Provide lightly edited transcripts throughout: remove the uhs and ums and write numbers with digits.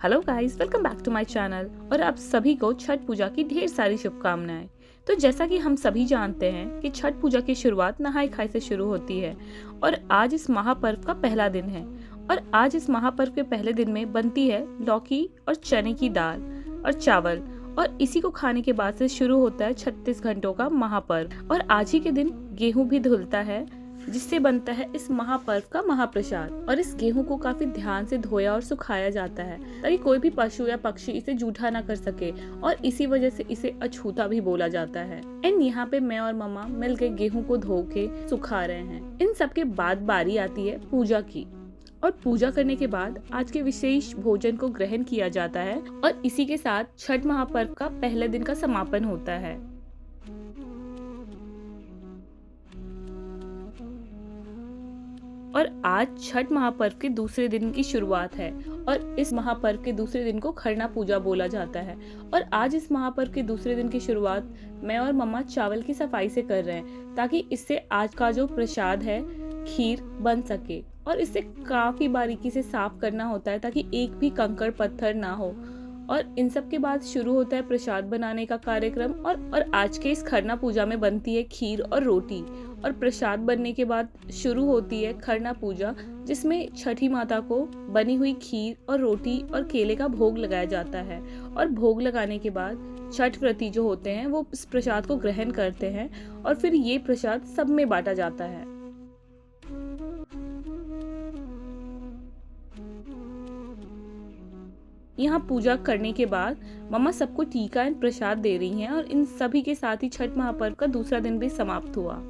Hello guys, welcome back to my channel. और आप सभी को छठ पूजा की ढेर सारी शुभकामनाएं। तो जैसा कि हम सभी जानते हैं कि छठ पूजा की शुरुआत नहाय खाय से शुरू होती है और आज इस महापर्व का पहला दिन है। और आज इस महापर्व के पहले दिन में बनती है लौकी और चने की दाल और चावल, और इसी को खाने के बाद से शुरू होता है 36 घंटों का महापर्व। और आज ही के दिन गेहूं भी धुलता है, जिससे बनता है इस महापर्व का महाप्रसाद। और इस गेहूं को काफी ध्यान से धोया और सुखाया जाता है ताकि कोई भी पशु या पक्षी इसे जूठा ना कर सके, और इसी वजह से इसे अछूता भी बोला जाता है। एंड यहाँ पे मैं और मम्मा मिलकर गेहूं को धो के सुखा रहे हैं। इन सब के बाद बारी आती है पूजा की, और पूजा करने के बाद आज के विशेष भोजन को ग्रहण किया जाता है और इसी के साथ छठ महापर्व का पहले दिन का समापन होता है। और आज छठ महापर्व के दूसरे दिन की शुरुआत है और इस महापर्व के दूसरे दिन को खरना पूजा बोला जाता है। और आज इस महापर्व के दूसरे दिन की शुरुआत मैं और मम्मा चावल की सफाई से कर रहे हैं ताकि इससे आज का जो प्रसाद है खीर बन सके। और इसे काफी बारीकी से साफ करना होता है ताकि एक भी कंकड़ पत्थर ना हो। और इन सब के बाद शुरू होता है प्रसाद बनाने का कार्यक्रम। और आज के इस खरना पूजा में बनती है खीर और रोटी। और प्रसाद बनने के बाद शुरू होती है खरना पूजा, जिसमें छठी माता को बनी हुई खीर और रोटी और केले का भोग लगाया जाता है। और भोग लगाने के बाद छठ व्रती जो होते हैं वो इस प्रसाद को ग्रहण करते हैं और फिर ये प्रसाद सब में बांटा जाता है। यहाँ पूजा करने के बाद मम्मा सबको टीका एंड प्रसाद दे रही हैं और इन सभी के साथ ही छठ महापर्व का दूसरा दिन भी समाप्त हुआ।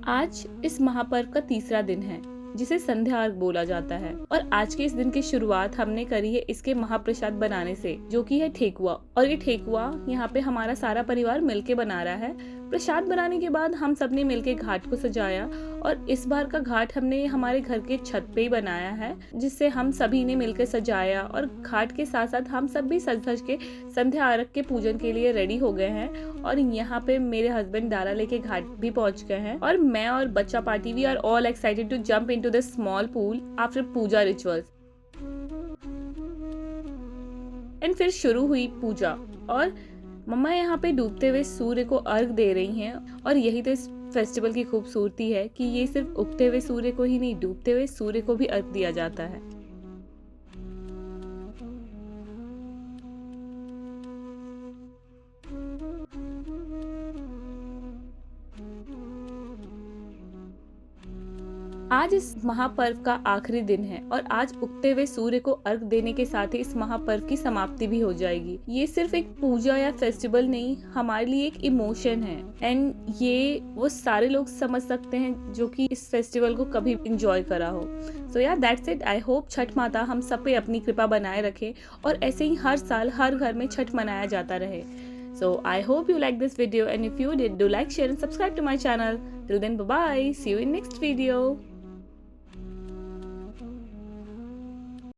आज इस महापर्व का तीसरा दिन है, जिसे संध्या अर्घ बोला जाता है। और आज के इस दिन की शुरुआत हमने करी है इसके महाप्रसाद बनाने से, जो कि है ठेकुआ। और ये ठेकुआ यहाँ पे हमारा सारा परिवार मिलके बना रहा है। प्रसाद बनाने के बाद हम सबने मिलके घाट को सजाया और इस बार का घाट हमने हमारे घर के छत पे ही बनाया है, जिससे हम सभी ने मिलकर सजाया। और घाट के साथ साथ हम सब भी सज धज के संध्या अर्घ के पूजन के लिए रेडी हो गए हैं। और यहाँ पे मेरे हस्बैंड डाला लेके घाट भी पहुंच गए हैं और मैं और बच्चा party we are all excited to jump into the small pool after puja rituals. And फिर शुरू हुई पूजा और मम्मा यहाँ पे डूबते हुए सूर्य को अर्घ दे रही हैं। और यही तो इस फेस्टिवल की खूबसूरती है कि ये सिर्फ उगते हुए सूर्य को ही नहीं, डूबते हुए सूर्य को भी अर्घ दिया जाता है। आज इस महापर्व का आखिरी दिन है और आज उगते हुए सूर्य को अर्घ देने के साथ ही इस महापर्व की समाप्ति भी हो जाएगी। ये सिर्फ एक पूजा या फेस्टिवल नहीं, हमारे लिए एक इमोशन है। एंड ये वो सारे लोग समझ सकते हैं जो कि इस फेस्टिवल को कभी एंजॉय करा हो। सो या that's it. I hope Chhath माता हम सब पे अपनी कृपा बनाए रखे और ऐसे ही हर साल हर घर में छठ मनाया जाता रहे। So I hope you like this video, and if you did, do like, share and subscribe to my channel. Till then, bye bye. See you in next video.